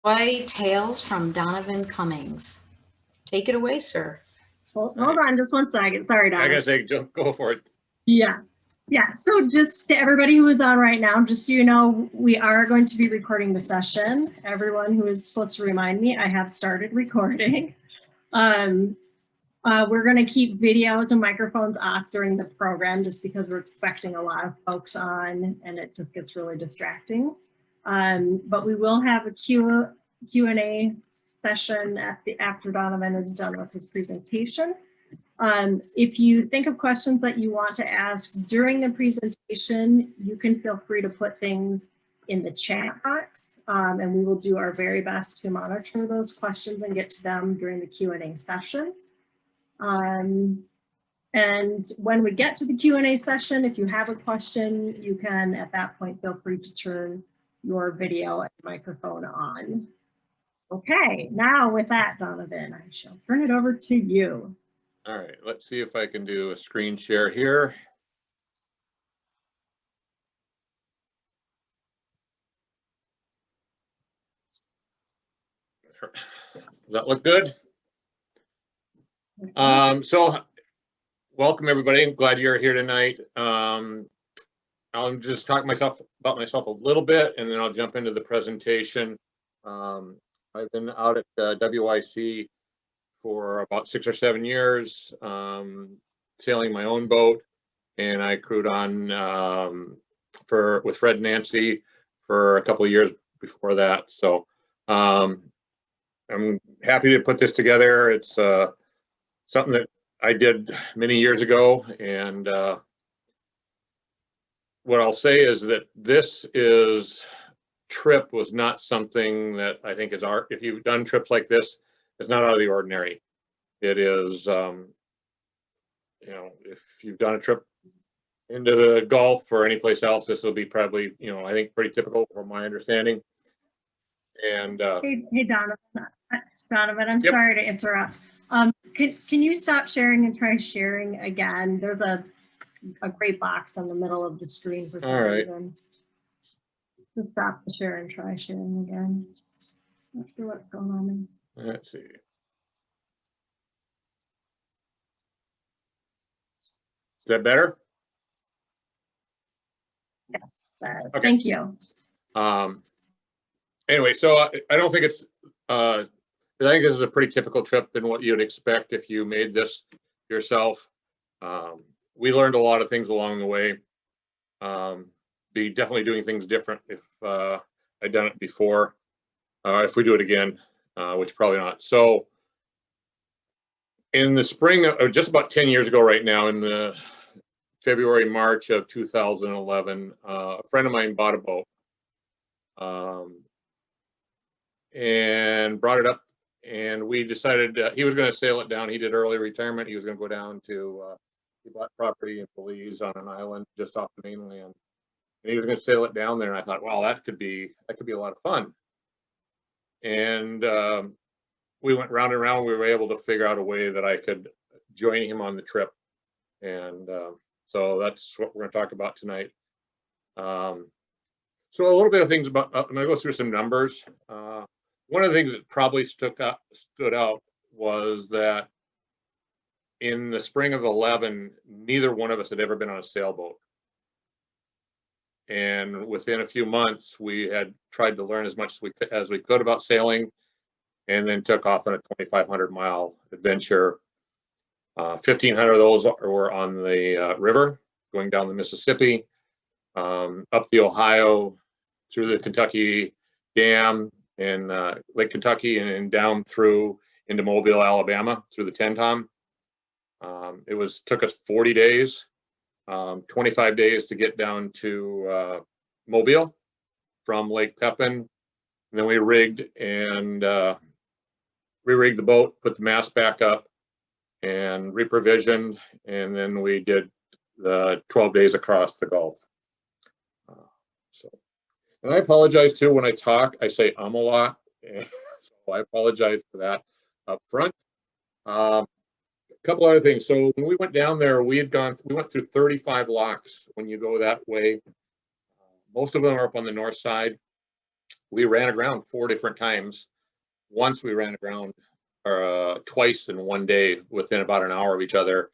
White Tales from Donavan Cummings. Take it away, sir. Hold on just one second. Sorry, Donavan. I gotta say, go for it. Yeah. So just to everybody who is on right now, just so you know, we are going to be recording the session. Everyone who is supposed to remind me, I have started recording. We're going to keep videos and microphones off during the program just because we're expecting a lot of folks on and it just gets really distracting. But we will have a Q&A session after Donavan is done with his presentation. If you think of questions that you want to ask during the presentation, you can feel free to put things in the chat box, and we will do our very best to monitor those questions and get to them during the Q&A session. And when we get to the Q&A session, if you have a question, you can at that point feel free to turn your video and microphone on. Okay, now with that, Donavan, I shall turn it over to you. All right, let's see if I can do a screen share here. Does that look good? So welcome everybody. I'm glad you're here tonight. I'll just talk about myself a little bit and then I'll jump into the presentation. I've been out at WYC for about 6 or 7 years, sailing my own boat, and I crewed on with Fred and Nancy for a couple of years before that. So I'm happy to put this together. It's something that I did many years ago, and what I'll say is that this trip was not something that I think is if you've done trips like this, it's not out of the ordinary. It is, you know, if you've done a trip into the Gulf or any place else, this will be probably, you know, I think pretty typical from my understanding. And hey Donavan, I'm Yep. sorry to interrupt. Can you stop sharing and try sharing again? There's a gray box on the middle of the screen for some reason. Just stop the share and try sharing again. Not sure what's going on. Let's see. Is that better? Yes. Okay. Thank you. Anyway, so I don't think it's. I think this is a pretty typical trip than what you'd expect if you made this yourself. We learned a lot of things along the way. Be definitely doing things different if I'd done it before. If we do it again, which probably not. So in the spring of just about 10 years ago right now, in the February, March of 2011, a friend of mine bought a boat and brought it up, and we decided he was going to sail it down. He did early retirement. He was going to go down to, he bought property in Belize on an island just off the mainland. And he was going to sail it down there, and I thought, wow, that could be a lot of fun. And we went round and round. We were able to figure out a way that I could join him on the trip, and so that's what we're going to talk about tonight. So a little bit of things about. I'm going to go through some numbers. One of the things that probably stood out was that in the spring of 11, neither one of us had ever been on a sailboat. And within a few months, we had tried to learn as much as we could about sailing, and then took off on a 2,500-mile adventure. 1,500 of those were on the river, going down the Mississippi, up the Ohio, through the Kentucky Dam and Lake Kentucky, and down through into Mobile, Alabama, through the Tenn-Tom. It took us 40 days. 25 days to get down to Mobile from Lake Pepin. And then we rigged and re-rigged the boat, put the mast back up, and reprovisioned. And then we did the 12 days across the Gulf. And I apologize too, when I talk, I say a lot. So I apologize for that up front. A couple other things. So when we went down there, we went through 35 locks when you go that way. Most of them are up on the north side. we ran aground 4 different times. Once we ran aground twice in one day within about an hour of each other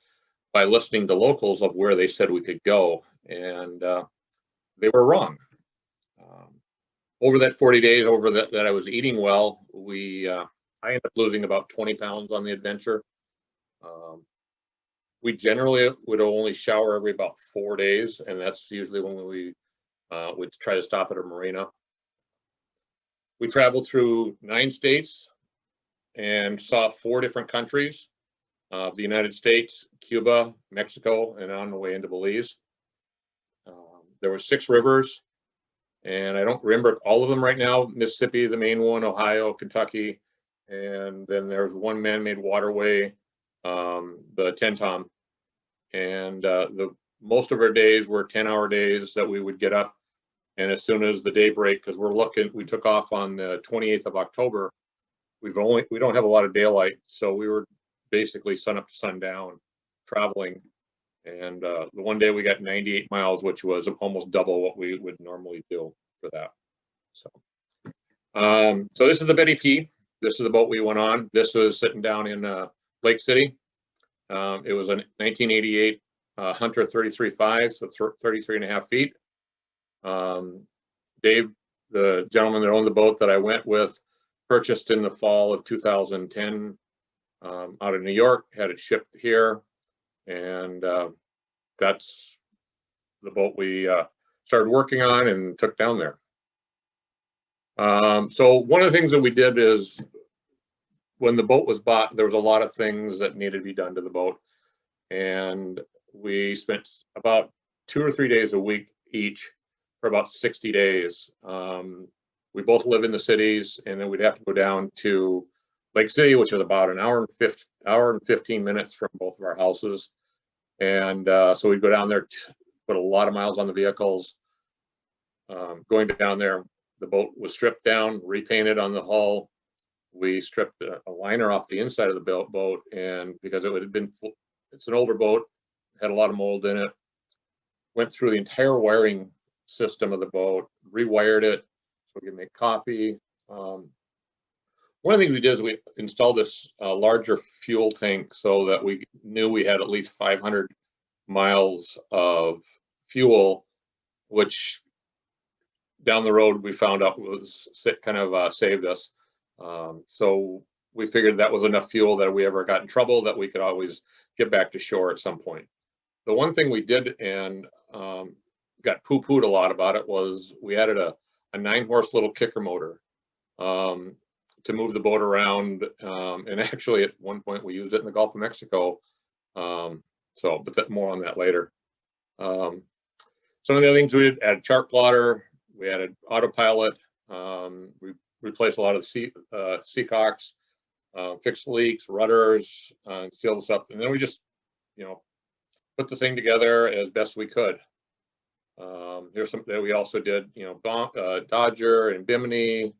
by listening to locals of where they said we could go, and they were wrong. Over that 40 days, over that I was eating well, I ended up losing about 20 pounds on the adventure. We generally would only shower every about 4 days, and that's usually when we would try to stop at a marina. We traveled through 9 states and saw 4 different countries, the United States, Cuba, Mexico, and on the way into Belize. There were 6 rivers, and I don't remember all of them right now. Mississippi, the main one, Ohio, Kentucky, and then there's one man-made waterway, the Tentom. And most of our days were 10-hour days that we would get up, and as soon as the daybreak, because we took off on the 28th of October. We don't have a lot of daylight, so we were basically sun up to sundown traveling. And the one day we got 98 miles, which was almost double what we would normally do for that. So this is the Betty P. This is the boat we went on. This was sitting down in Lake City. It was a 1988 Hunter 33.5, so 33.5 feet. Dave, the gentleman that owned the boat that I went with, purchased in the fall of 2010 out of New York, had it shipped here, and that's the boat we started working on and took down there. So one of the things that we did is when the boat was bought, there was a lot of things that needed to be done to the boat, and we spent about 2 or 3 days a week each for about 60 days. We both live in the cities, and then we'd have to go down to Lake City, which is about an hour and 15 minutes from both of our houses. And so we'd go down there, put a lot of miles on the vehicles. Going down there, the boat was stripped down, repainted on the hull. We stripped a liner off the inside of the boat, and because it's an older boat, had a lot of mold in it. Went through the entire wiring system of the boat, rewired it so we could make coffee. One of the things we did is we installed this larger fuel tank so that we knew we had at least 500 miles of fuel, which down the road we found out saved us. So we figured that was enough fuel that if we ever got in trouble, that we could always get back to shore at some point. The one thing we did and got poo-pooed a lot about it was we added a 9-horse little kicker motor to move the boat around, and actually at one point we used it in the Gulf of Mexico. But more on that later. Some of the other things we did: add chart plotter, we added autopilot, we replaced a lot of the seacocks, fixed leaks, rudders, sealed stuff, and then we just, put the thing together as best we could. Here's something that we also did, Dodger and Bimini,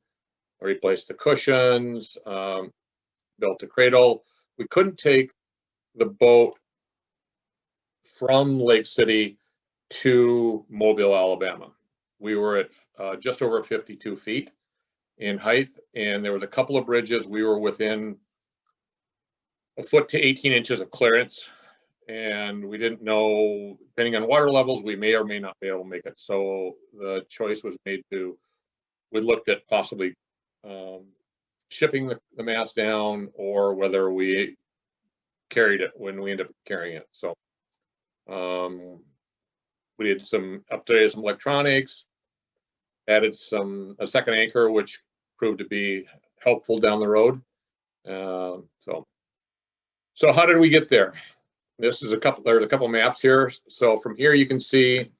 replaced the cushions, built a cradle. We couldn't take the boat from Lake City to Mobile, Alabama. We were at just over 52 feet in height, and there was a couple of bridges we were within a foot to 18 inches of clearance, and we didn't know, depending on water levels, we may or may not be able to make it. So the choice was made we looked at possibly shipping the mast down, or whether we carried it when we ended up carrying it. So we did updated some electronics, added a second anchor, which proved to be helpful down the road. So how did we get there? There's a couple maps here. So from here you can see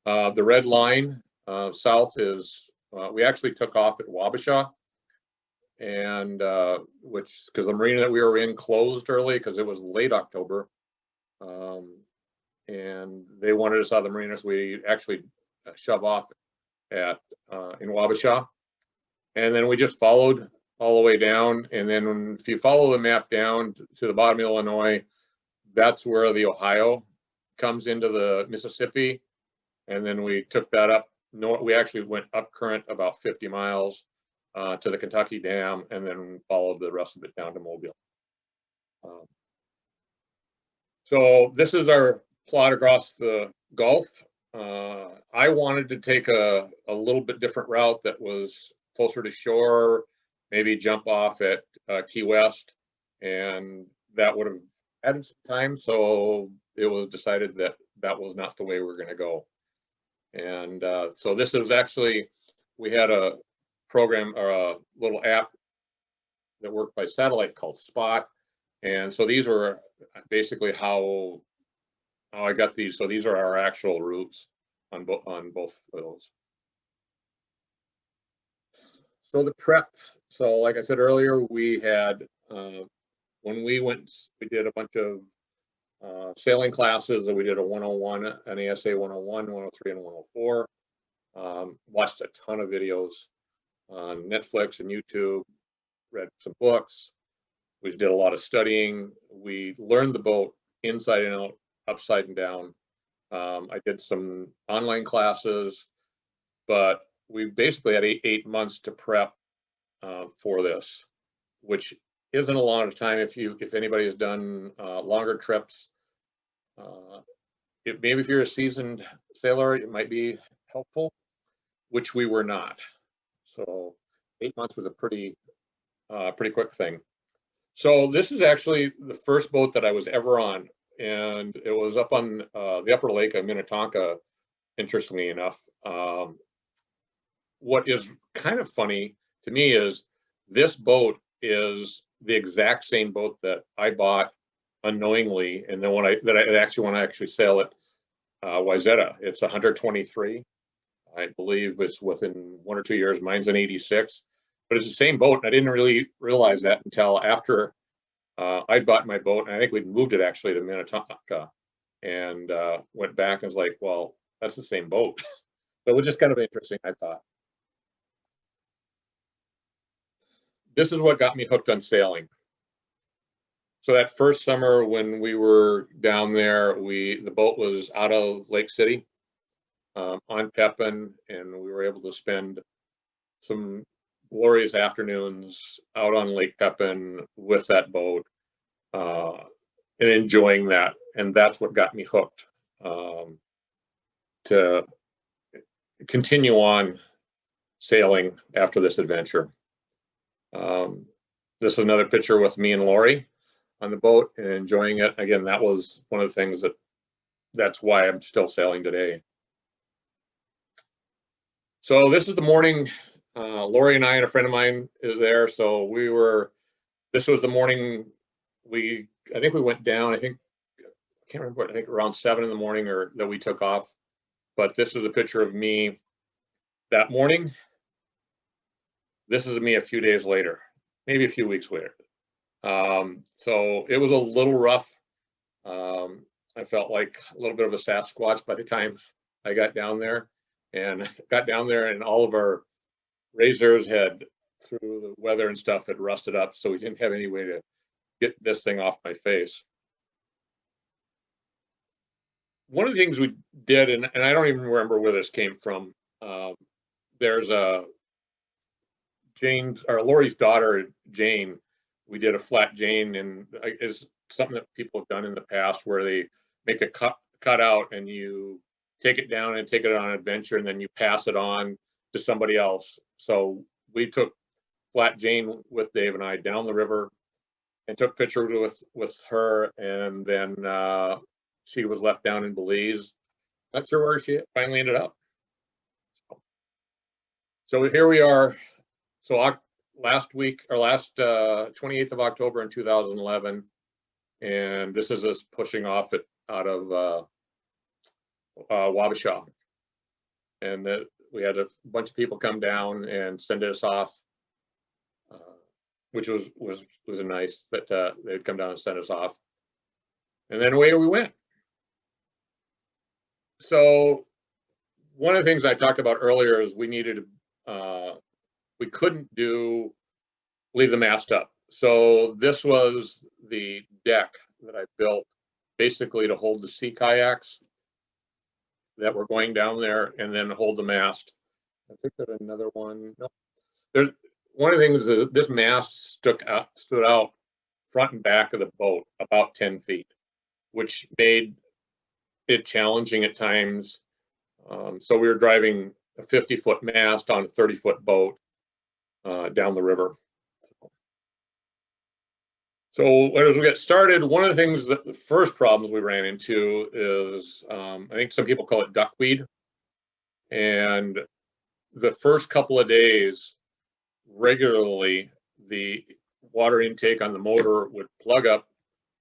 the red line south is, we actually took off at Wabasha, and because the marina that we were in closed early because it was late October, and they wanted us out of the marina, so we actually shove off in Wabasha, and then we just followed all the way down. And then if you follow the map down to the bottom of Illinois, that's where the Ohio comes into the Mississippi, and then we took that up we actually went up current about 50 miles to the Kentucky Dam, and then followed the rest of it down to Mobile. So this is our plot across the Gulf. I wanted to take a little bit different route that was closer to shore, maybe jump off at Key West, and that would have added some time. So it was decided that that was not the way we're going to go. And so this is actually, we had a program or a little app that worked by satellite called Spot. And so these were basically how I got these. So these are our actual routes on both of those. So the prep. So like I said earlier, we had, when we went, we did a bunch of sailing classes, and we did a 101, an ASA 101, 103, and 104. Watched a ton of videos on Netflix and YouTube, read some books. We did a lot of studying. We learned the boat inside and out, upside and down. I did some online classes, but we basically had eight months to prep for this, which isn't a lot of time if anybody has done longer trips. Maybe if you're a seasoned sailor, it might be helpful, which we were not. So 8 months was a pretty quick thing. So this is actually the first boat that I was ever on, and it was up on the upper lake of Minnetonka, interestingly enough. What is kind of funny to me is this boat is the exact same boat that I bought unknowingly, and then when I actually want to actually sail it, WYC. It's 123. I believe it's within 1 or 2 years. Mine's an 86, but it's the same boat, and I didn't really realize that until after I bought my boat, and I think we'd moved it actually to Minnetonka, and went back and was like, well, that's the same boat. So it was just kind of interesting, I thought. This is what got me hooked on sailing. So that first summer when we were down there, the boat was out of Lake City on Pepin, and we were able to spend some glorious afternoons out on Lake Pepin with that boat and enjoying that. And that's what got me hooked to continue on sailing after this adventure. This is another picture with me and Lori on the boat and enjoying it. Again, that was one of the things that's why I'm still sailing today. So this is the morning. Lori and I and a friend of mine is there. So this was the morning I think we went down, I can't remember what, I think around 7 in the morning or that we took off. But this is a picture of me that morning. This is me a few days later, maybe a few weeks later. So it was a little rough. I felt like a little bit of a Sasquatch by the time I got down there, and all of our razors had, through the weather and stuff, had rusted up, so we didn't have any way to get this thing off my face. One of the things we did, and I don't even remember where this came from, there's Lori's daughter, Jane. We did a flat Jane, and is something that people have done in the past where they make a cut out and you take it down and take it on an adventure, and then you pass it on to somebody else. So we took flat Jane with Dave and I down the river and took pictures with her, and then she was left down in Belize. Not sure where she finally ended up. So here we are. So last 28th of October in 2011, and this is us pushing off out of Wabasha, and we had a bunch of people come down and send us off, which was nice that they'd come down and send us off, and then away we went. So one of the things I talked about earlier is we couldn't leave the mast up. So this was the deck that I built basically to hold the sea kayaks. that were going down there and then hold the mast. I think there's another one. No, there's one of the things is this mast stood out front and back of the boat about 10 feet, which made it challenging at times. So we were driving a 50-foot mast on a 30-foot boat down the river. So as we get started, one of the things that the first problems we ran into is, I think some people call it duckweed. And the first couple of days, regularly, the water intake on the motor would plug up,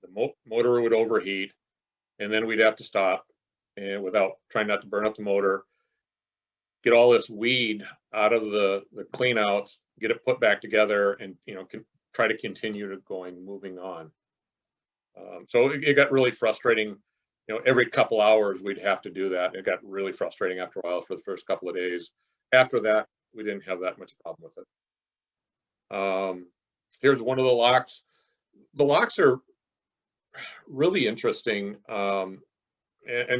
the motor would overheat, and then we'd have to stop and without trying not to burn up the motor, get all this weed out of the cleanouts, get it put back together, and try to continue to moving on. So it got really frustrating. Every couple hours we'd have to do that. It got really frustrating after a while for the first couple of days. After that, we didn't have that much problem with it. Here's one of the locks. The locks are really interesting. And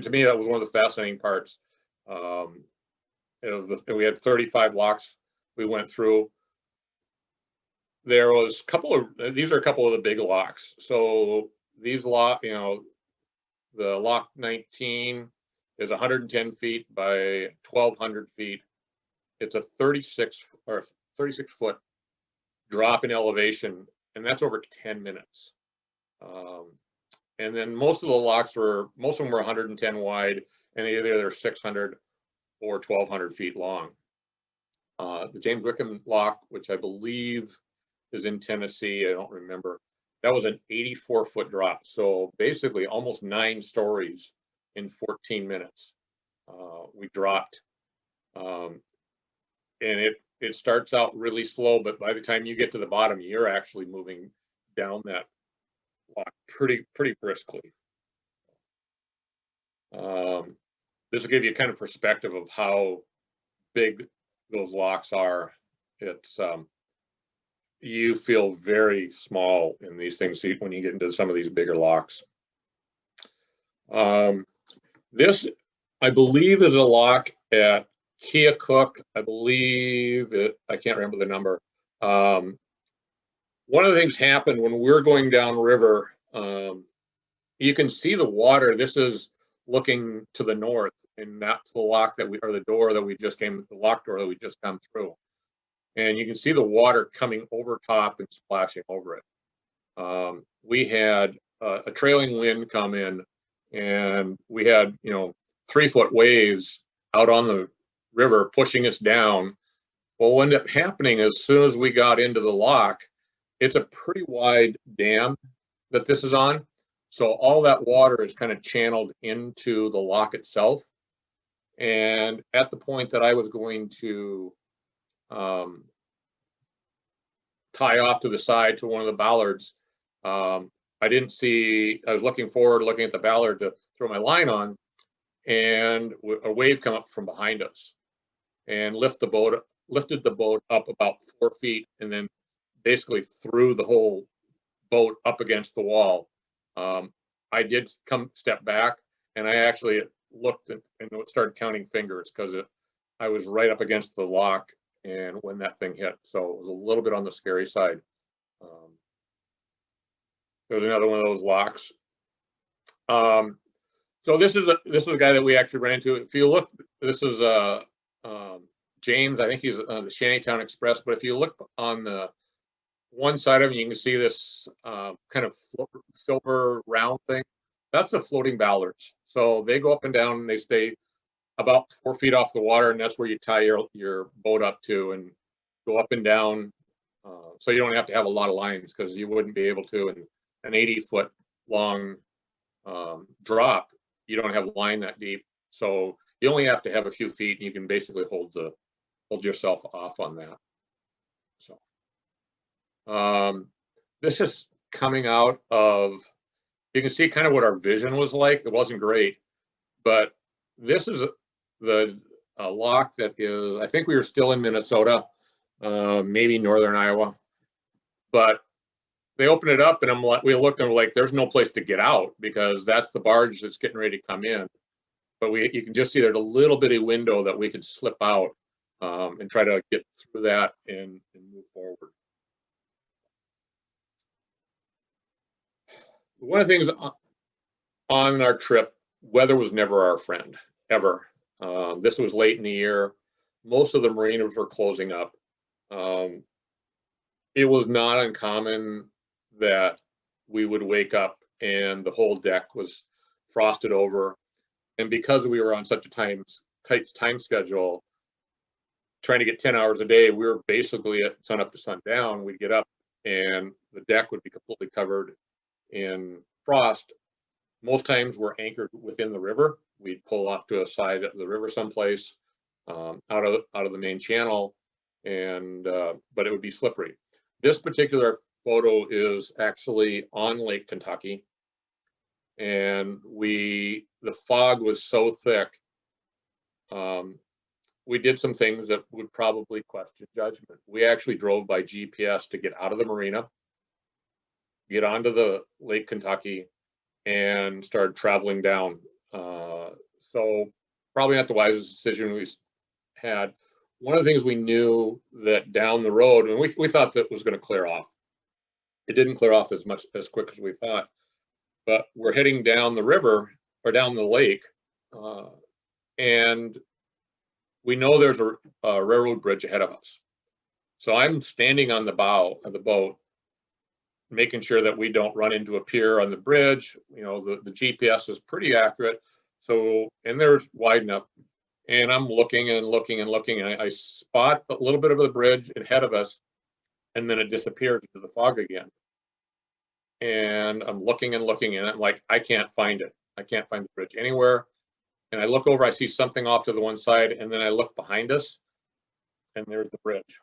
to me, that was one of the fascinating parts. We had 35 locks we went through. There was these are a couple of the big locks. So these the lock 19 is 110 feet by 1,200 feet. It's a 36 foot drop in elevation, and that's over 10 minutes. And then most of them were 110 wide, and either they're 600 or 1,200 feet long. The James Wickham lock, which I believe is in Tennessee, I don't remember, that was an 84-foot drop. So basically almost 9 stories in 14 minutes. We dropped. And it starts out really slow, but by the time you get to the bottom, you're actually moving down that lock pretty briskly. This will give you kind of perspective of how big those locks are. It's you feel very small in these things when you get into some of these bigger locks. This, I believe, is a lock at Keokuk. I believe it. I can't remember the number. One of the things happened when we're going downriver. You can see the water. This is looking to the north, and that's the lock the door that we just came, the lock door that we just come through. And you can see the water coming over top and splashing over it. We had a trailing wind come in, and we had 3-foot waves out on the river pushing us down. Well, what ended up happening as soon as we got into the lock, it's a pretty wide dam that this is on. So all that water is kind of channeled into the lock itself. And at the point that I was going to tie off to the side to one of the ballards, I was looking forward, looking at the ballard to throw my line on, and a wave come up from behind us and lifted the boat up about 4 feet, and then basically threw the whole boat up against the wall. I did step back, and I actually looked and started counting fingers because I was right up against the lock, and when that thing hit, so it was a little bit on the scary side. There's another one of those locks. So this is a guy that we actually ran into. If you look, this is James. I think he's the Shantytown Express. But if you look on the one side of him, you can see this kind of silver round thing. That's the floating ballards. So they go up and down, and they stay about 4 feet off the water, and that's where you tie your boat up to and go up and down. So you don't have to have a lot of lines, because you wouldn't be able to in an 80-foot long drop. You don't have a line that deep, so you only have to have a few feet, and you can basically hold yourself off on that. So this is coming out of, you can see kind of what our vision was like. It wasn't great, but this is the lock that is, I think we were still in Minnesota, maybe northern Iowa, but they opened it up, and we looked and we're like, there's no place to get out, because that's the barge that's getting ready to come in. but you can just see there's a little bitty window that we could slip out and try to get through that and move forward. One of the things on our trip, weather was never our friend, ever. This was late in the year. Most of the marinas were closing up. It was not uncommon that we would wake up and the whole deck was frosted over. And because we were on such a tight time schedule, trying to get 10 hours a day, we were basically at sun up to sundown. We'd get up and the deck would be completely covered in frost. Most times we're anchored within the river. We'd pull off to a side of the river someplace, out of the main channel, and but it would be slippery. This particular photo is actually on Lake Kentucky, and the fog was so thick. We did some things that would probably question judgment. We actually drove by GPS to get out of the marina, get onto the Lake Kentucky, and started traveling down. So probably not the wisest decision we had. One of the things we knew that down the road, and we thought that was going to clear off. It didn't clear off as quick as we thought, but we're heading down the river or down the lake, and we know there's a railroad bridge ahead of us. So I'm standing on the bow of the boat, making sure that we don't run into a pier on the bridge. You know, the GPS is pretty accurate. So, and there's wide enough. And I'm looking and looking and looking, and I spot a little bit of the bridge ahead of us, and then it disappears into the fog again. And I'm looking and looking, and I'm like, I can't find it. I can't find the bridge anywhere. And I look over, I see something off to the one side, and then I look behind us, and there's the bridge.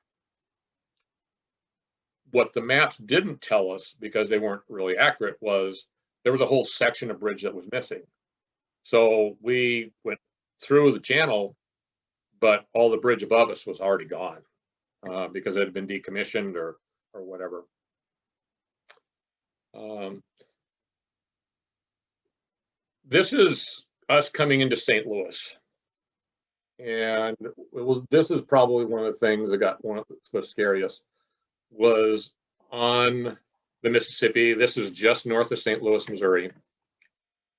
What the maps didn't tell us, because they weren't really accurate, was there was a whole section of bridge that was missing. So we went through the channel, but all the bridge above us was already gone because it had been decommissioned or whatever. This is us coming into St. Louis. And this is probably one of the things that got one of the scariest, was on the Mississippi. This is just north of St. Louis, Missouri.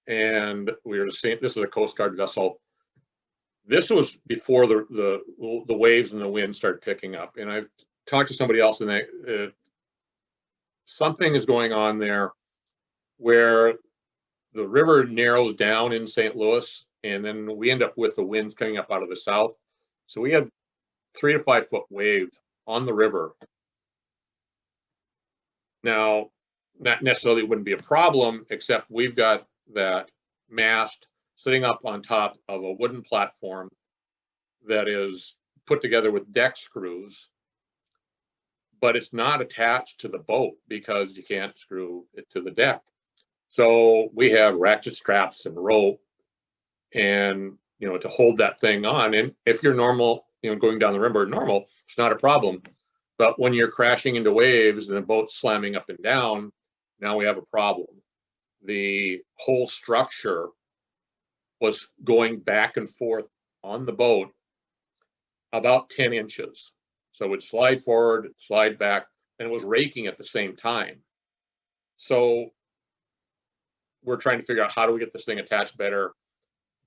And we were seeing, this is a Coast Guard vessel. This was before the waves and the wind started picking up. And I talked to somebody else, and something is going on there where the river narrows down in St. Louis, and then we end up with the winds coming up out of the south. So we had 3 to 5 foot waves on the river. Now, not necessarily wouldn't be a problem, except we've got that mast sitting up on top of a wooden platform that is put together with deck screws, but it's not attached to the boat because you can't screw it to the deck. So we have ratchet straps and rope, and to hold that thing on. And if you're normal, going down the river normal, it's not a problem. But when you're crashing into waves and the boat's slamming up and down, now we have a problem. The whole structure was going back and forth on the boat about 10 inches. So it would slide forward, slide back, and it was raking at the same time. So we're trying to figure out, how do we get this thing attached better?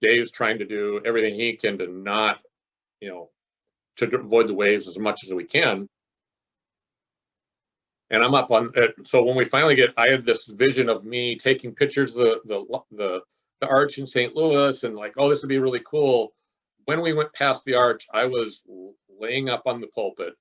Dave's trying to do everything he can to not, to avoid the waves as much as we can. And I'm up on it. So when we finally I had this vision of me taking pictures of the arch in St. Louis, and like, oh, this would be really cool. When we went past the arch, I was laying up on the pulpit,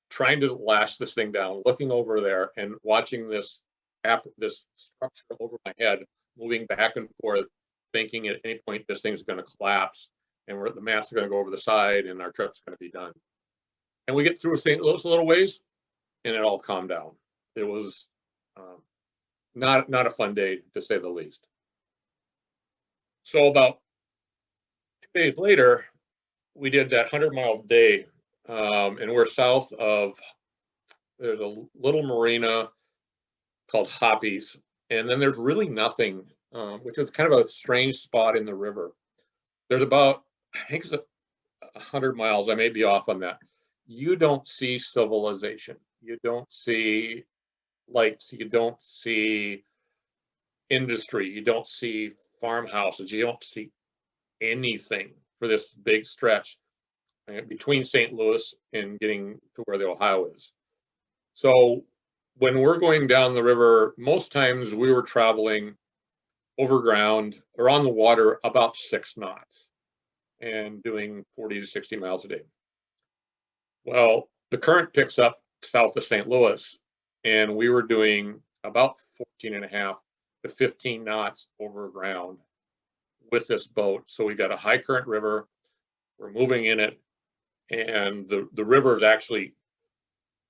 trying to lash this thing down, looking over there and watching this structure over my head, moving back and forth, thinking at any point this thing's going to collapse, and the mast is going to go over the side, and our trip's going to be done. And we get through St. Louis a little ways, and it all calmed down. It was not a fun day, to say the least. So about 2 days later, we did that 100-mile day, and we're south of, there's a little marina called Hoppy's, and then there's really nothing, which is kind of a strange spot in the river. there's about, I think it's 100 miles, I may be off on that. You don't see civilization. You don't see lights. You don't see industry. You don't see farmhouses. You don't see anything for this big stretch between St. Louis and getting to where the Ohio is. So when we're going down the river, most times we were traveling over ground or on the water about 6 knots and doing 40 to 60 miles a day. Well, the current picks up south of St. Louis, and we were doing about 14.5 to 15 knots over ground with this boat. So we got a high current river, we're moving in it, and the river is actually,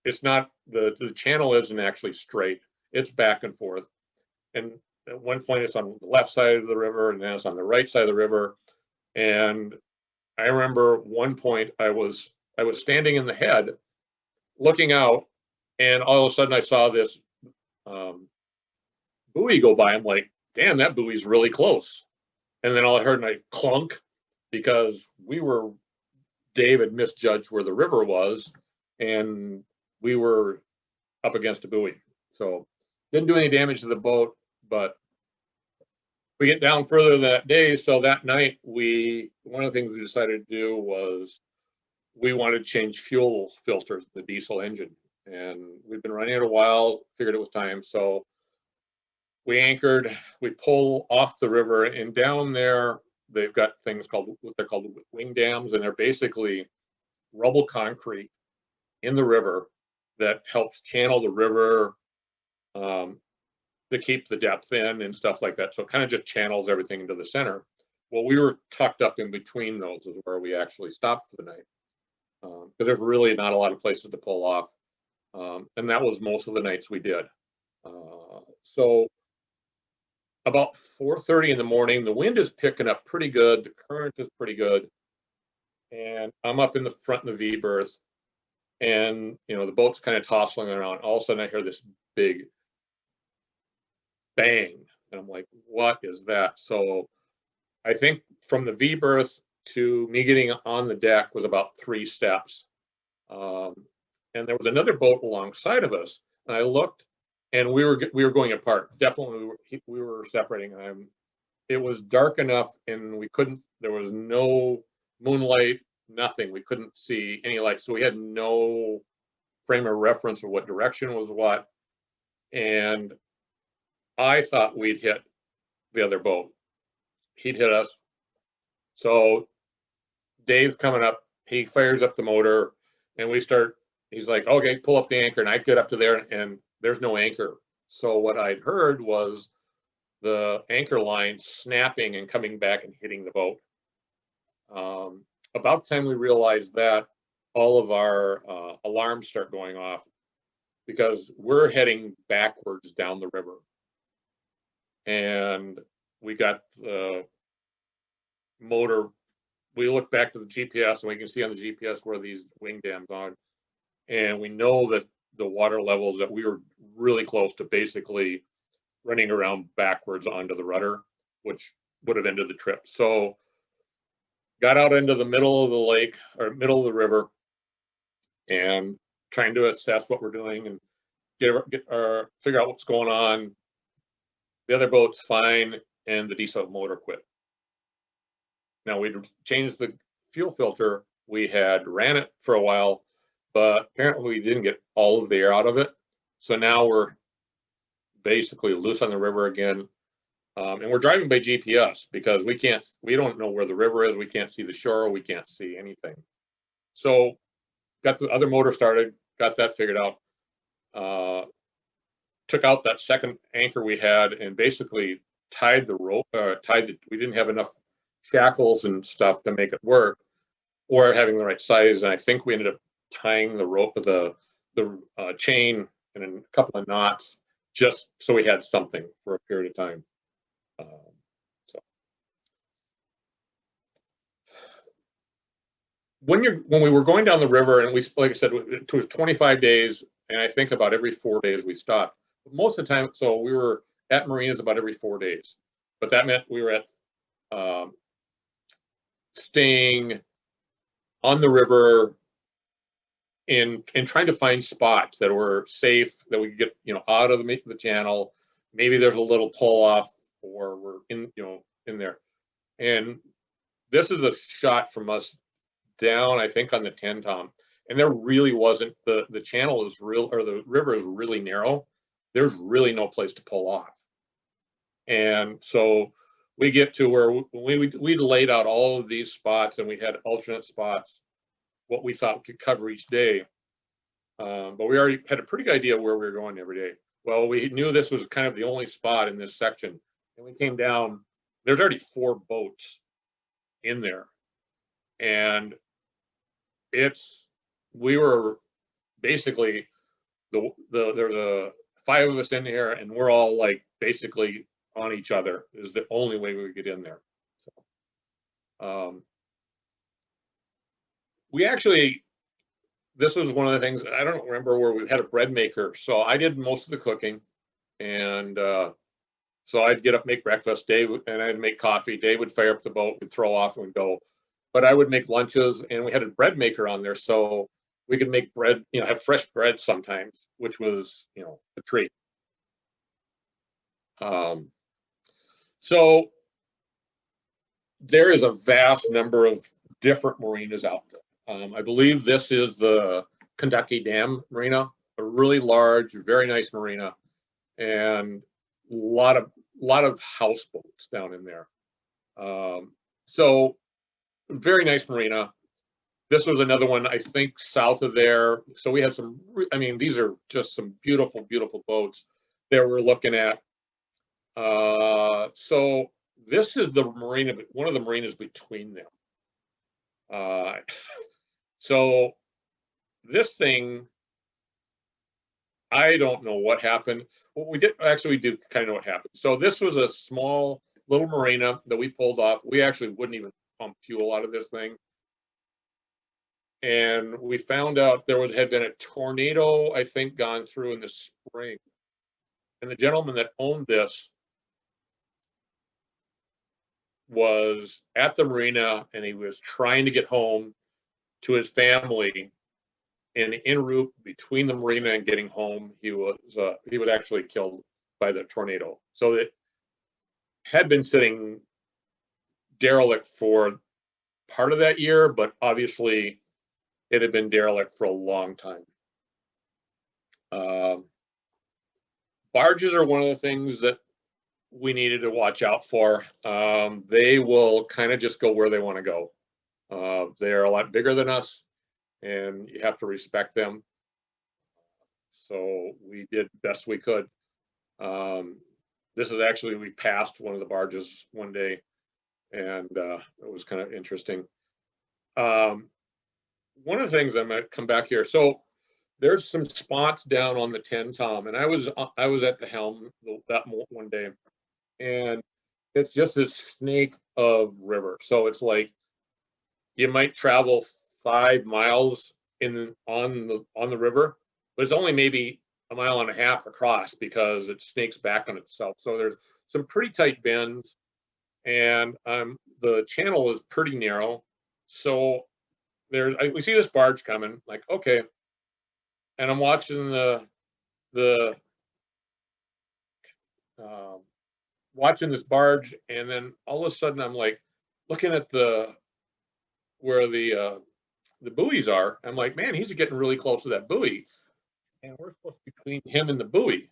it's not, the channel isn't actually straight, it's back and forth. And at one point it's on the left side of the river, and then it's on the right side of the river. And I remember one point I was standing in the head looking out, and all of a sudden I saw this buoy go by. I'm like, damn, that buoy's really close. And then all I heard, a clunk, because Dave had misjudged where the river was, and we were up against a buoy. So didn't do any damage to the boat, but we get down further that day. So that night, one of the things we decided to do was we wanted to change fuel filters, the diesel engine. And we've been running it a while, figured it was time. So we anchored, we pull off the river, and down there, they've got things called, what they're called wing dams, and they're basically rubble concrete in the river that helps channel the river to keep the depth in and stuff like that. So it kind of just channels everything into the center. Well, we were tucked up in between those is where we actually stopped for the night, because there's really not a lot of places to pull off. And that was most of the nights we did. So about 4:30 in the morning, the wind is picking up pretty good. The current is pretty good. And I'm up in the front of the V berth, and the boat's kind of tossing around. All of a sudden I hear this big bang, and I'm like, what is that? So I think from the V berth to me getting on the deck was about 3 steps. And there was another boat alongside of us, and I looked, and we were going apart. Definitely we were separating. It was dark enough, and there was no moonlight, nothing. We couldn't see any light, so we had no frame of reference of what direction was what. And I thought we'd hit the other boat. He'd hit us. So Dave's coming up, he fires up the motor, and he's like, okay, pull up the anchor. And I get up to there, and there's no anchor. So what I'd heard was the anchor line snapping and coming back and hitting the boat. About the time we realized that, all of our alarms start going off, because we're heading backwards down the river. And we got the motor, we look back to the GPS, and we can see on the GPS where these wing dams are. And we know that the water levels, that we were really close to basically running around backwards onto the rudder, which would have ended the trip. So got out into the middle of the lake, or middle of the river, and trying to assess what we're doing and figure out what's going on. The other boat's fine, and the diesel motor quit. Now we'd changed the fuel filter. We had ran it for a while, but apparently we didn't get all of the air out of it. So now we're basically loose on the river again. And we're driving by GPS, because we don't know where the river is. We can't see the shore. We can't see anything. So got the other motor started, got that figured out. Took out that second anchor we had, and basically tied the rope, we didn't have enough shackles and stuff to make it work, or having the right size. And I think we ended up tying the rope of the chain in a couple of knots, just so we had something for a period of time. When we were going down the river, and like I said, it was 25 days, and I think about every 4 days we stopped. But most of the time, so we were at marinas about every 4 days, but that meant we were at staying on the river and trying to find spots that were safe, that we could get, you know, out of the channel. Maybe there's a little pull off, or we're in, you know, in there. And this is a shot from us down, I think, on the 10 Tom, and there really wasn't, the channel is real, or the river is really narrow. There's really no place to pull off. And so we get to where we laid out all of these spots, and we had alternate spots, what we thought we could cover each day. But we already had a pretty good idea where we were going every day. Well, we knew this was kind of the only spot in this section, and we came down. There's already 4 boats in there, and we were basically there's 5 of us in here, and we're all like basically on each other. Is the only way we would get in there. So we actually, this was one of the things, I don't remember, where we had a bread maker, so I did most of the cooking, and so I'd get up, make breakfast, Dave, and I'd make coffee. Dave would fire up the boat, we'd throw off, and we'd go. But I would make lunches, and we had a bread maker on there, so we could make bread, you know, have fresh bread sometimes, which was, you know, a treat. So there is a vast number of different marinas out there. I believe this is the Kentucky Dam Marina, a really large, very nice marina, and a lot of houseboats down in there. So very nice marina. This was another one, I think, south of there. So we had some, I mean, these are just some beautiful, beautiful boats that we're looking at. So this is the marina, one of the marinas between them. So this thing, I don't know what happened. What we did, actually, we do kind of know what happened. So this was a small little marina that we pulled off. We actually wouldn't even pump fuel out of this thing. And we found out there had been a tornado, I think, gone through in the spring. And the gentleman that owned this was at the marina, and he was trying to get home to his family. And en route between the marina and getting home, he was actually killed by the tornado. So it had been sitting derelict for part of that year, but obviously it had been derelict for a long time. Barges are one of the things that we needed to watch out for. They will kind of just go where they want to go. They're a lot bigger than us, and you have to respect them. So we did best we could. This is actually, we passed one of the barges one day, and it was kind of interesting. One of the things, I'm going to come back here. So there's some spots down on the 10 Tom, and I was at the helm that one day, and it's just this snake of river. So it's like you might travel 5 miles on the river, but it's only maybe a mile and a half across because it snakes back on itself. So there's some pretty tight bends, and the channel is pretty narrow. So we see this barge coming, like, okay, and I'm watching watching this barge, and then all of a sudden I'm like looking at where the buoys are. I'm like, man, he's getting really close to that buoy, and we're supposed to be between him and the buoy.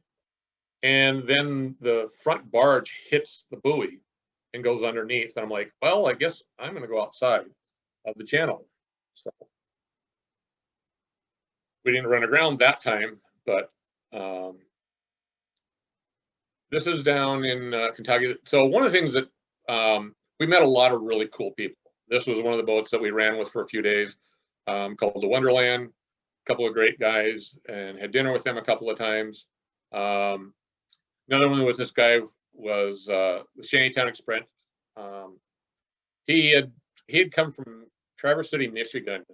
And then the front barge hits the buoy and goes underneath. And I'm like, well, I guess I'm going to go outside of the channel. So we didn't run aground that time, but this is down in Kentucky. So one of the things that we met a lot of really cool people. This was one of the boats that we ran with for a few days, called the Wonderland. A couple of great guys, and had dinner with them a couple of times. Another one was this guy was the Shantytown Express. He had come from Traverse City, Michigan,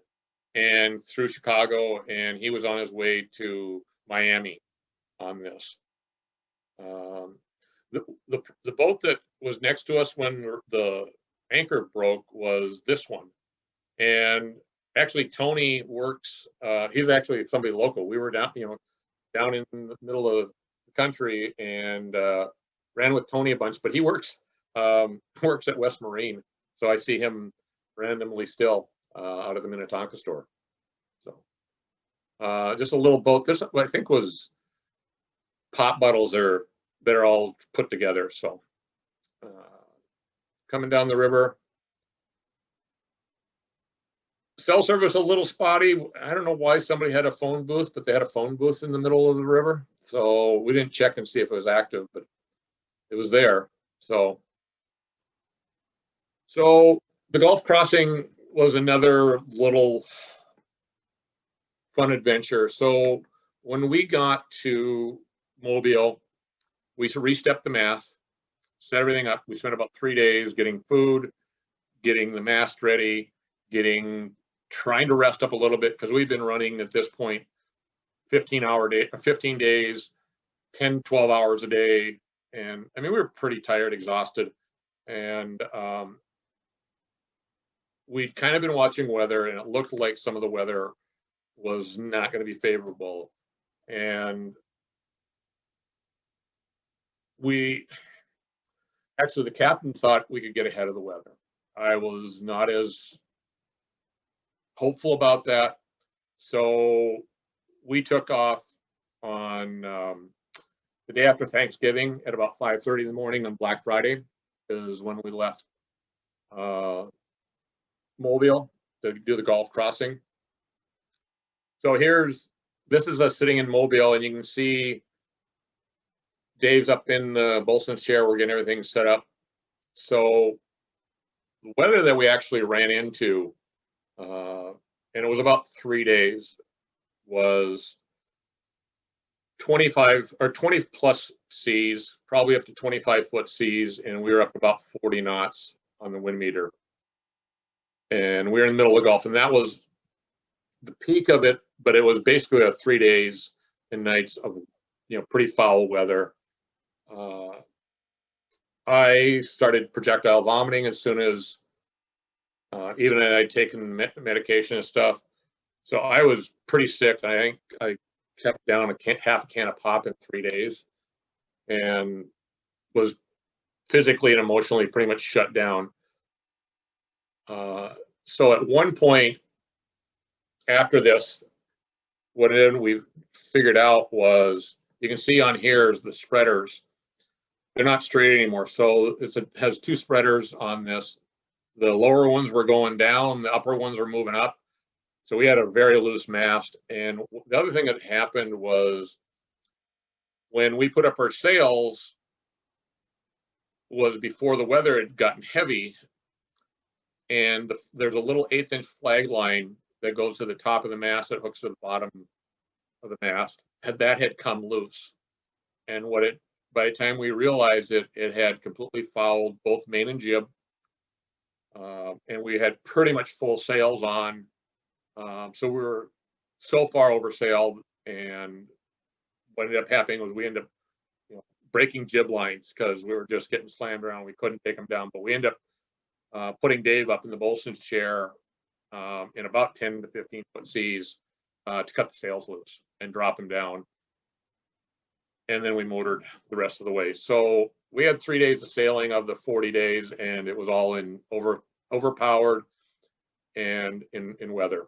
and through Chicago, and he was on his way to Miami on this. The boat that was next to us when the anchor broke was this one. And actually Tony works, he's actually somebody local. We were down, down in the middle of the country and ran with Tony a bunch, but he works at West Marine. So I see him randomly still out of the Minnetonka store. So just a little boat. This I think was pop bottles that are all put together. So coming down the river. Cell service a little spotty. I don't know why somebody had a phone booth, but they had a phone booth in the middle of the river. So we didn't check and see if it was active, but it was there. So the Gulf crossing was another little fun adventure. So when we got to Mobile, we re-stepped the mast, set everything up. We spent about 3 days getting food, getting the mast ready, trying to rest up a little bit because we've been running at this point 15 days, 10, 12 hours a day. And I mean, we were pretty tired, exhausted. And we'd kind of been watching weather and it looked like some of the weather was not going to be favorable. And the captain thought we could get ahead of the weather. I was not as hopeful about that. So we took off on the day after Thanksgiving at about 5:30 in the morning on Black Friday is when we left Mobile to do the Gulf crossing. So this is us sitting in Mobile, and you can see Dave's up in the bosun's chair. We're getting everything set up. So the weather that we actually ran into, and it was about 3 days, was 25 or 20 plus seas, probably up to 25-foot seas, and we were up about 40 knots on the wind meter. And we were in the middle of the Gulf, and that was the peak of it, but it was basically 3 days and nights of pretty foul weather. I started projectile vomiting as soon as even I'd taken medication and stuff. So I was pretty sick. I think I kept down half a can of pop in 3 days and was physically and emotionally pretty much shut down. So at one point after this, what we've figured out was, you can see on here is the spreaders. They're not straight anymore. So it has two spreaders on this. The lower ones were going down, the upper ones are moving up. So we had a very loose mast. And the other thing that happened was when we put up our sails was before the weather had gotten heavy. And there's a little 1/8-inch flag line that goes to the top of the mast that hooks to the bottom of the mast. That had come loose. And by the time we realized it had completely fouled both main and jib. And we had pretty much full sails on. So we were so far oversailed, and what ended up happening was we ended up breaking jib lines because we were just getting slammed around. We couldn't take them down, but we ended up putting Dave up in the bosun's chair in about 10 to 15-foot seas to cut the sails loose and drop him down. And then we motored the rest of the way. So we had 3 days of sailing of the 40 days, and it was all in overpowered and in weather.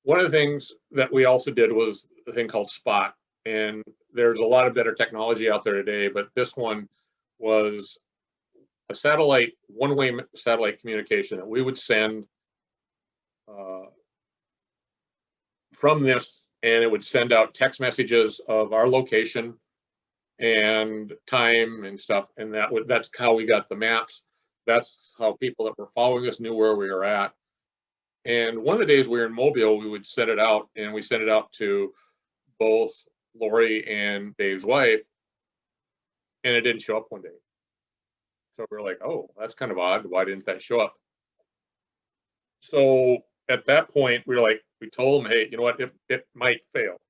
One of the things that we also did was a thing called Spot, and there's a lot of better technology out there today, but this one was a one-way satellite communication that we would send from this, and it would send out text messages of our location and time and stuff, and that's how we got the maps. That's how people that were following us knew where we were at. And one of the days we were in Mobile, we would send it out, and we sent it out to both Lori and Dave's wife, and it didn't show up one day. So we were like, oh, that's kind of odd. Why didn't that show up? So at that point, we told them, hey, you know what, it might fail.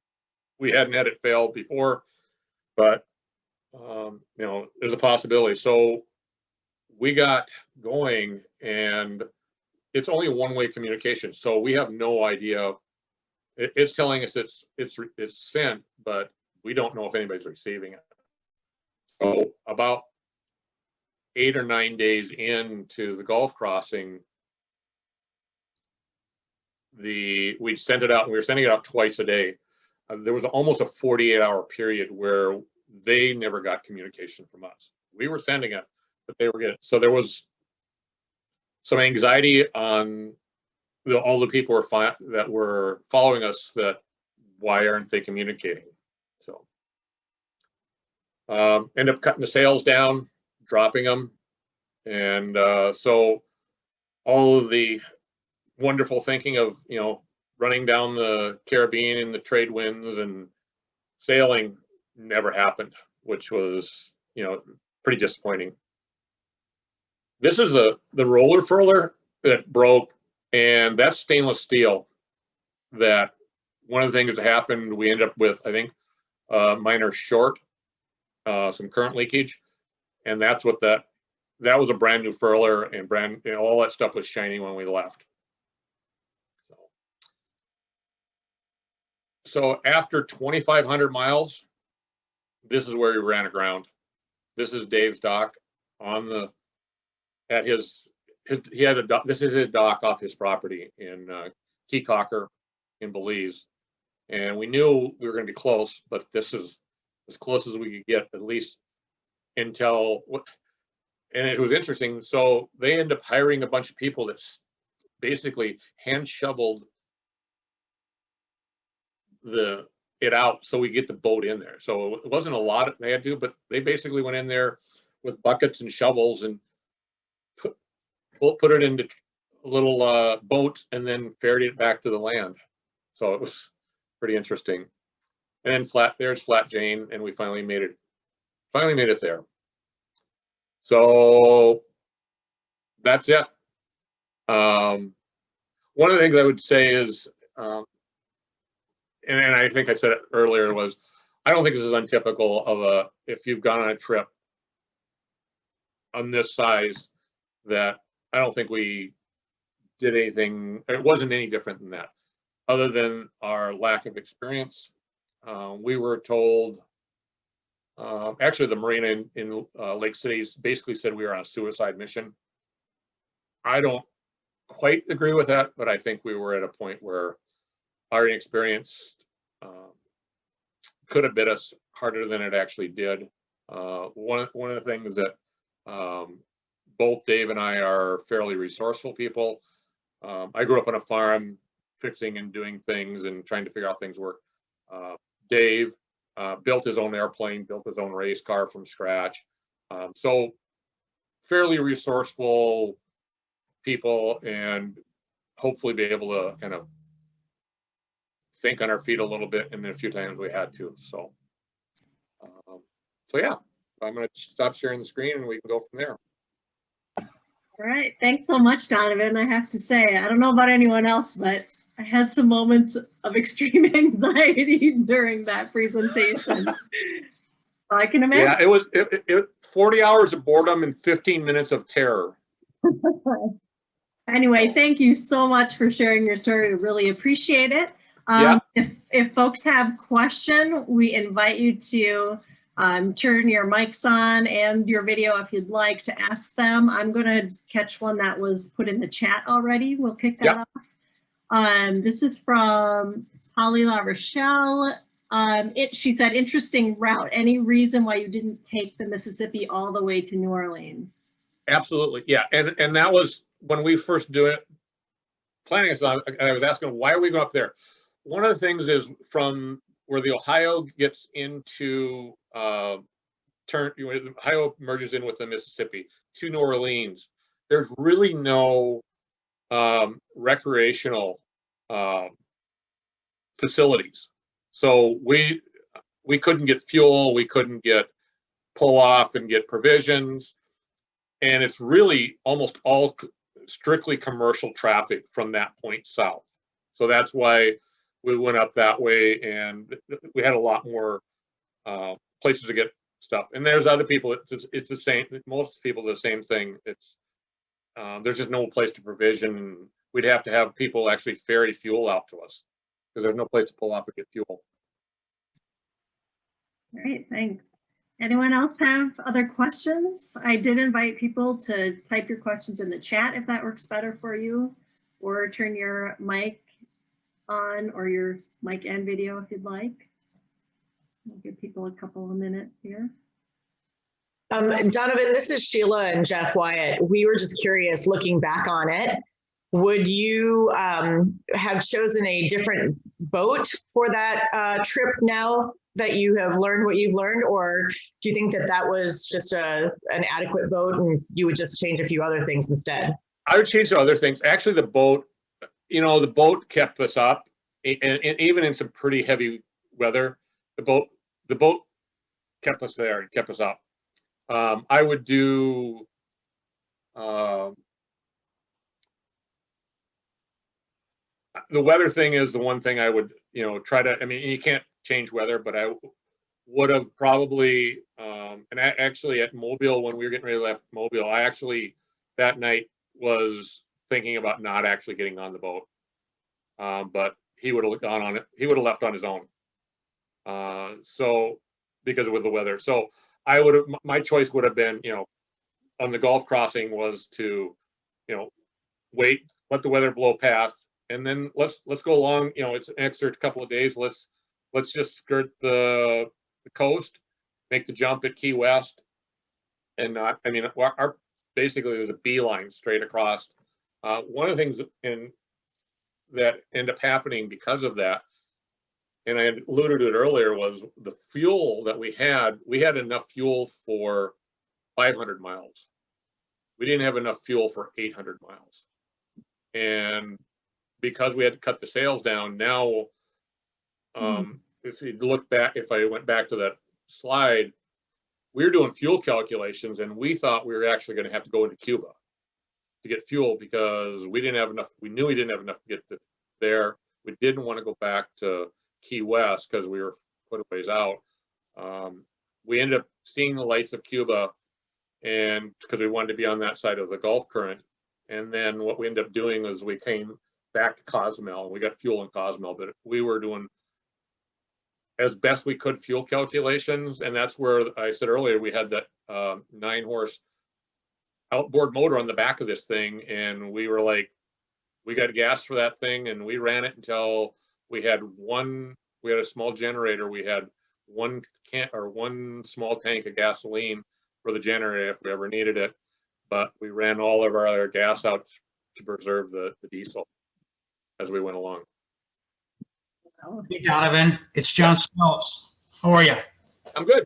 We hadn't had it fail before, but there's a possibility. So we got going, and it's only a one-way communication, so we have no idea. It's telling us it's sent, but we don't know if anybody's receiving it. So about 8 or 9 days into the Gulf crossing, we'd sent it out, and we were sending it out twice a day. There was almost a 48-hour period where they never got communication from us. We were sending it, but they were getting. So there was some anxiety on all the people that were following us, that why aren't they communicating? So end up cutting the sails down, dropping them, and so all of the wonderful thinking of, running down the Caribbean in the trade winds and sailing never happened, which was, pretty disappointing. This is the roller furler that broke, and that's stainless steel. That one of the things that happened, we ended up with, I think, minor short, some current leakage, and that's what that was a brand new furler, and all that stuff was shiny when we left. So after 2,500 miles, this is where we ran aground. This is Dave's dock he had a dock. This is his dock off his property in Key Cocker in Belize. And we knew we were going to be close, but this is as close as we could get, at least until, and it was interesting. So they ended up hiring a bunch of people that basically hand shoveled it out so we get the boat in there. So it wasn't a lot they had to do, but they basically went in there with buckets and shovels and put it into little boats and then ferried it back to the land. So it was pretty interesting. And then there's Flat Jane, and we finally made it there. So that's it. One of the things I would say is, and I think I said it earlier, was I don't think this is untypical of if you've gone on a trip on this size, that I don't think we did anything, it wasn't any different than that, other than our lack of experience. We were told, actually the marina in Lake City basically said we were on a suicide mission. I don't quite agree with that, but I think we were at a point where our inexperience could have bit us harder than it actually did. One of the things that both Dave and I are fairly resourceful people. I grew up on a farm, fixing and doing things and trying to figure out things work. Dave built his own airplane, built his own race car from scratch. So fairly resourceful people, and hopefully be able to kind of think on our feet a little bit, and then a few times we had to. So yeah, I'm going to stop sharing the screen and we can go from there. All right, thanks so much, Donovan. I have to say, I don't know about anyone else, but I had some moments of extreme anxiety during that presentation. I can imagine. Yeah, it was 40 hours of boredom and 15 minutes of terror. Anyway, thank you so much for sharing your story. We really appreciate it. If folks have questions, we invite you to turn your mics on and your video if you'd like to ask them. I'm going to catch one that was put in the chat already. We'll kick that off. This is from Holly La Rochelle. She said, interesting route. Any reason why you didn't take the Mississippi all the way to New Orleans? Absolutely, yeah. And that was when we first planning this. I was asking, why are we going up there? One of the things is from where the Ohio gets into Ohio merges in with the Mississippi to New Orleans. There's really no recreational facilities. So we couldn't get fuel, we couldn't get pull off and get provisions, and it's really almost all strictly commercial traffic from that point south. So that's why we went up that way, and we had a lot more places to get stuff. And there's other people, it's the same, most people, the same thing. It's, there's just no place to provision. We'd have to have people actually ferry fuel out to us because there's no place to pull off and get fuel. Great, thanks. Anyone else have other questions? I did invite people to type your questions in the chat if that works better for you, or turn your mic on or your mic and video if you'd like. I'll give people a couple of minutes here. Donovan, this is Sheila and Jeff Wyatt. We were just curious, looking back on it, would you have chosen a different boat for that trip now that you have learned what you've learned, or do you think that that was just an adequate boat and you would just change a few other things instead? I would change other things. Actually, the boat, you know, the boat kept us up, and even in some pretty heavy weather, the boat kept us there and kept us up. I would do the weather thing is the one thing I would, you know, try to, I mean, you can't change weather, but I would have probably, and actually at Mobile, when we were getting ready to leave Mobile, I actually that night was thinking about not actually getting on the boat. But he would have gone on it, he would have left on his own. So because with the weather. So I would have, my choice would have been, you know, on the Gulf crossing was to, you know, wait, let the weather blow past, and then let's go along. You know, it's an extra couple of days. Let's just skirt the coast, make the jump at Key West, and not. I mean, our basically there's a beeline straight across. One of the things that ended up happening because of that, and I alluded to it earlier, was the fuel that we had. We had enough fuel for 500 miles. We didn't have enough fuel for 800 miles. And because we had to cut the sails down, now, if you look back, if I went back to that slide, we were doing fuel calculations and we thought we were actually going to have to go into Cuba to get fuel because we didn't have enough. We knew we didn't have enough to get there. We didn't want to go back to Key West because we were quite a ways out. We ended up seeing the lights of Cuba, and because we wanted to be on that side of the Gulf current. And then what we ended up doing was we came back to Cozumel and we got fuel in Cozumel, but we were doing as best we could fuel calculations. And that's where I said earlier, we had that 9-horse outboard motor on the back of this thing. And we were like, we got gas for that thing. And we ran it until we had a small generator. We had one small tank of gasoline for the generator if we ever needed it. But we ran all of our other gas out to preserve the diesel as we went along. Hey, Donovan, it's John Smells. How are you? I'm good.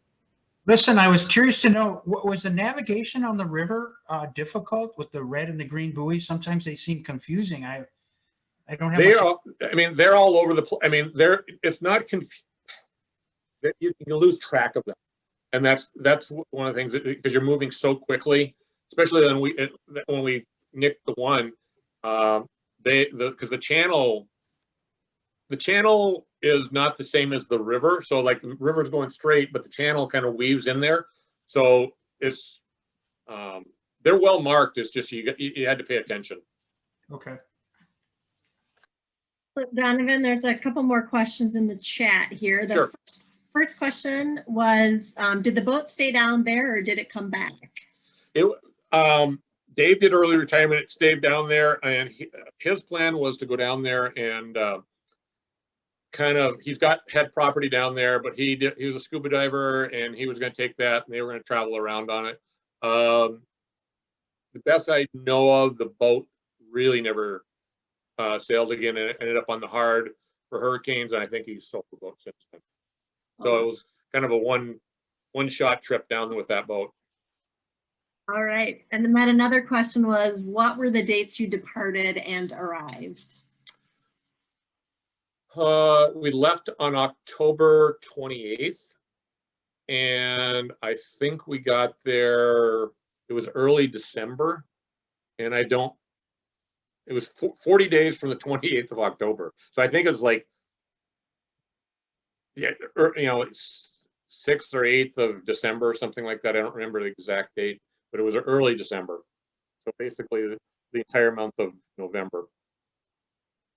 Listen, I was curious to know, was the navigation on the river difficult with the red and the green buoys? Sometimes they seem confusing. I don't have. They're all over the place. I mean, it's not confusing. You lose track of them, and that's one of the things because you're moving so quickly, especially when we nicked the one. Because the channel is not the same as the river. So like the river's going straight, but the channel kind of weaves in there. So it's they're well marked. It's just you had to pay attention. Okay. Donovan, there's a couple more questions in the chat here. The Sure. First question was, did the boat stay down there or did it come back? Dave did early retirement. It stayed down there, and his plan was to go down there and he's had property down there, but he was a scuba diver and he was going to take that and they were going to travel around on it. The best I know of, the boat really never sailed again, and it ended up on the hard for hurricanes, and I think he's sold the boat since then. So it was kind of a one-shot trip down there with that boat. All right. And then another question was, what were the dates you departed and arrived? We left on October 28th, and I think we got there, it was early December, and it was 40 days from the 28th of October. So I think it was like, yeah, you know, 6th or 8th of December, something like that. I don't remember the exact date, but it was early December. So basically the entire month of November.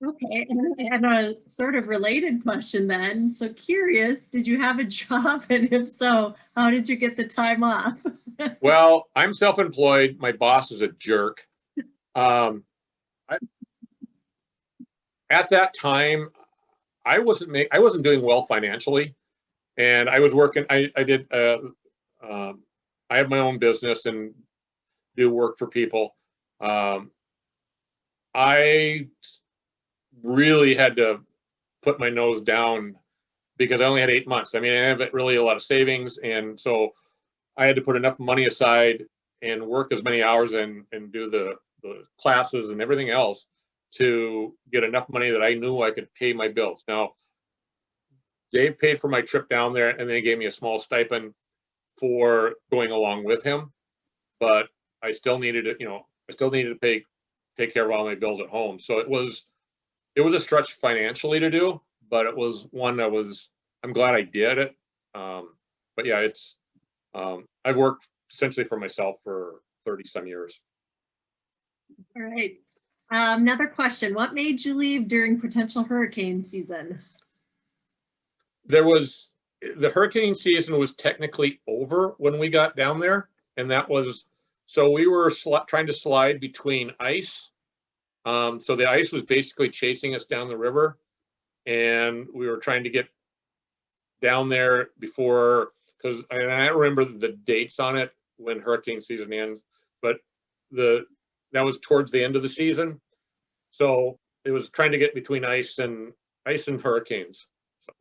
Okay, and I have a sort of related question then. So curious, did you have a job? And if so, how did you get the time off? Well, I'm self-employed. My boss is a jerk. At that time, I wasn't doing well financially, and I was working. I have my own business and do work for people. I really had to put my nose down because I only had 8 months. I mean, I haven't really a lot of savings, and so I had to put enough money aside and work as many hours and do the classes and everything else to get enough money that I knew I could pay my bills. Now, Dave paid for my trip down there, and then he gave me a small stipend for going along with him, but I still needed to, take care of all my bills at home. So it was a stretch financially to do, but it was one that I'm glad I did it. But yeah, I've worked essentially for myself for 30 some years. All right. Another question. What made you leave during potential hurricane season? The hurricane season was technically over when we got down there. And so we were trying to slide between ice. So the ice was basically chasing us down the river, and we were trying to get down there before, because I don't remember the dates on it when hurricane season ends, but that was towards the end of the season. So it was trying to get between ice and hurricanes. So.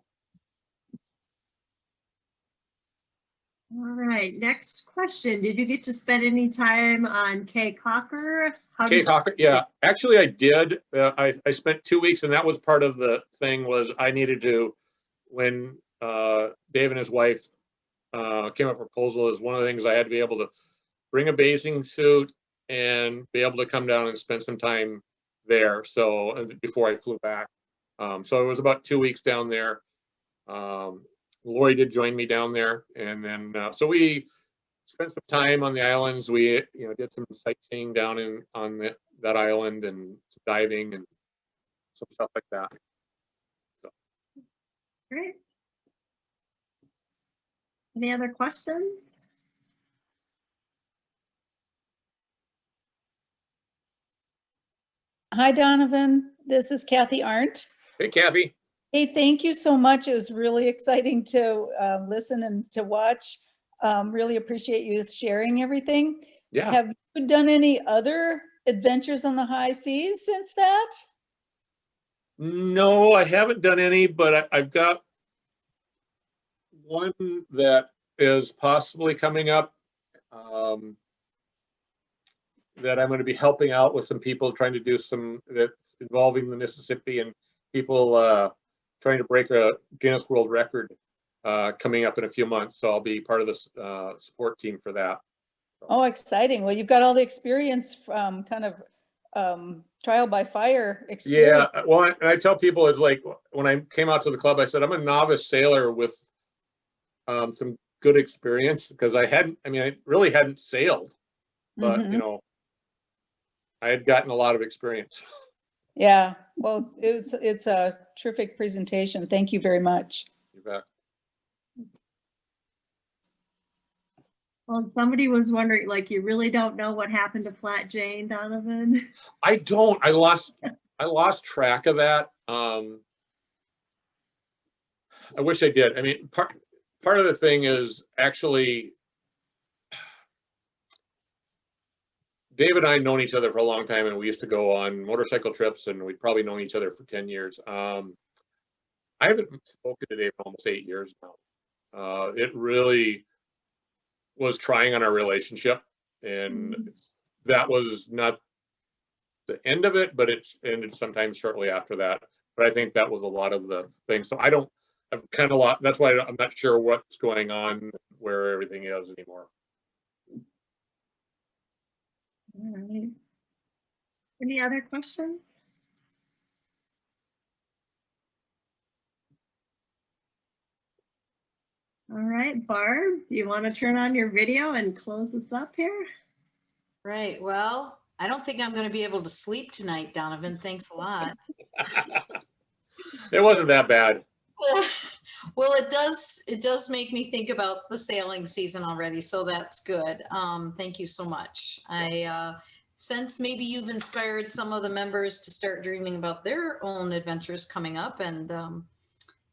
All right, next question. Did you get to spend any time on Cape Cocker? Cape Cocker, yeah. Actually, I did. I spent 2 weeks, and that was part of the thing was I needed to, when Dave and his wife came up with a proposal, is one of the things I had to be able to bring a bathing suit and be able to come down and spend some time there. So before I flew back. So it was about 2 weeks down there. Lori did join me down there, and then so we spent some time on the islands. We did some sightseeing down on that island and some diving and some stuff like that. So. Great. Any other questions? Hi, Donovan. This is Kathy Arndt. Hey, Kathy. Hey, thank you so much. It was really exciting to listen and to watch. Really appreciate you sharing everything. Yeah. Have you done any other adventures on the high seas since that? No, I haven't done any, but I've got one that is possibly coming up that I'm going to be helping out with some people trying to do some that's involving the Mississippi and people trying to break a Guinness World Record coming up in a few months. So I'll be part of the support team for that. Oh, exciting. Well, you've got all the experience from kind of trial by fire experience. Yeah, well, and I tell people, it's like when I came out to the club, I said I'm a novice sailor with some good experience, because I really hadn't sailed, but I had gotten a lot of experience. Yeah, well, it's a terrific presentation. Thank you very much. You bet. Well, somebody was wondering, like, you really don't know what happened to Flat Jane, Donovan? I don't. I lost track of that. I wish I did. I mean, part of the thing is actually Dave and I known each other for a long time, and we used to go on motorcycle trips, and we'd probably known each other for 10 years. I haven't spoken to Dave in almost 8 years now. It really was trying on our relationship, and that was not the end of it, but it ended sometimes shortly after that. But I think that was a lot of the things. So I've kind of lost, that's why I'm not sure what's going on, where everything is anymore. All right. Any other questions? All right, Barb, do you want to turn on your video and close us up here? Right. Well, I don't think I'm going to be able to sleep tonight, Donovan. Thanks a lot. It wasn't that bad. Well, it does make me think about the sailing season already, so that's good. Thank you so much. I sense maybe you've inspired some of the members to start dreaming about their own adventures coming up. And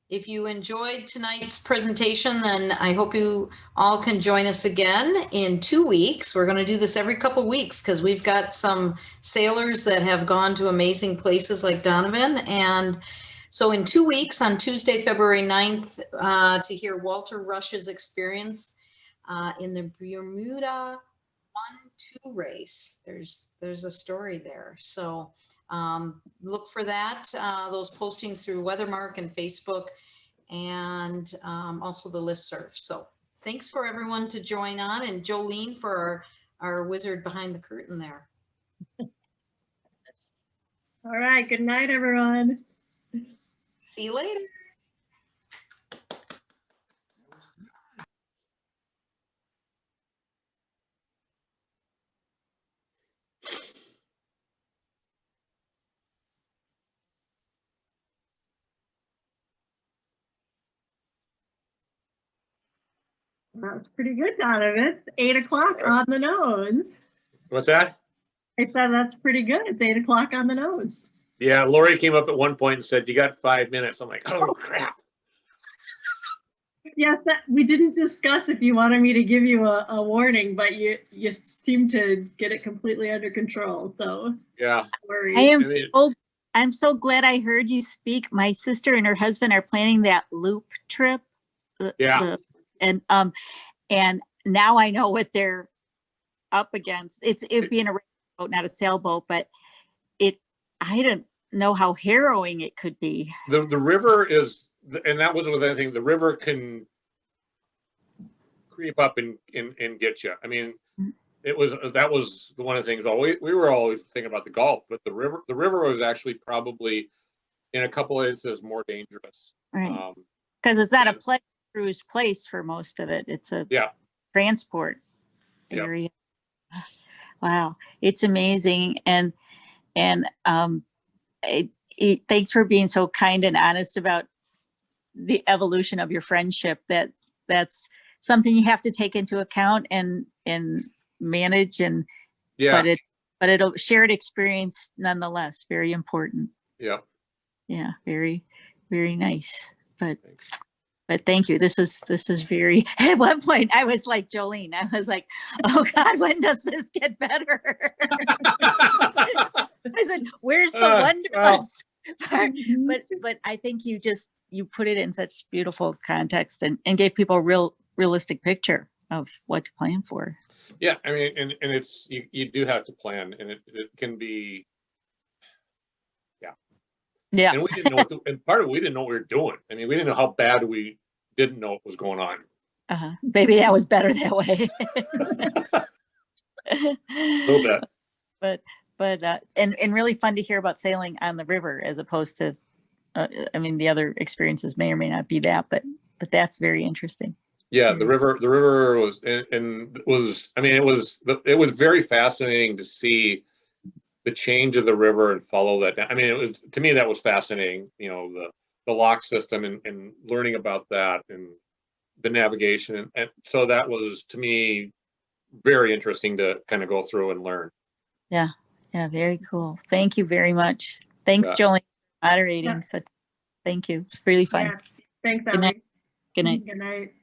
if you enjoyed tonight's presentation, then I hope you all can join us again in 2 weeks. We're going to do this every couple weeks because we've got some sailors that have gone to amazing places like Donovan. And so in 2 weeks, on Tuesday, February 9th, to hear Walter Rush's experience in the Bermuda 1-2 race. There's a story there. So look for that, those postings through Weathermark and Facebook, and also the listserv. So thanks for everyone to join on, and Jolene for our wizard behind the curtain there. All right, good night, everyone. See you later. That's pretty good, Donovan. It's 8 o'clock on the nose. What's that? I said that's pretty good. It's 8 o'clock on the nose. Yeah, Lori came up at one point and said, "You got 5 minutes." I'm like, "Oh crap." Yes, we didn't discuss if you wanted me to give you a warning, but you seem to get it completely under control. So Yeah. I'm so glad I heard you speak. My sister and her husband are planning that loop trip. Yeah. And now I know what they're up against. It'd be in a boat, not a sailboat, but I don't know how harrowing it could be. The river is, and that was with anything, the river can creep up and get you. I mean, that was one of the things. We were always thinking about the Gulf, but the river was actually probably in a couple of instances more dangerous. Right. Because it's not a cruise place for most of it. It's a transport area. Yep. Wow, it's amazing. And thanks for being so kind and honest about the evolution of your friendship. That's something you have to take into account and manage, and but it'll shared experience nonetheless. Very important. Yeah. Yeah. Very, very nice. But thank you. This was very, at one point I was like Jolene. I was like, oh God, when does this get better? I said, where's the Wanderlust part? But I think you put it in such beautiful context and gave people a realistic picture of what to plan for. Yeah, I mean, and it's you do have to plan, and it can be. Yeah. And we didn't know and part of it, we didn't know what we were doing. I mean, we didn't know how bad we didn't know what was going on. Maybe that was better that way. A little bit. But and really fun to hear about sailing on the river as opposed to, I mean, the other experiences may or may not be that, but that's very interesting. Yeah, the river was, and was, I mean, it was very fascinating to see the change of the river and follow that. I mean, to me, that was fascinating, you know, the lock system and learning about that and the navigation. And so that was, to me, very interesting to kind of go through and learn. Yeah. Yeah. Very cool. Thank you very much. Thanks, Jolene, for moderating. Thank you. It's really fun. Yeah. Thanks, Good night. Good night. Good night. Good night.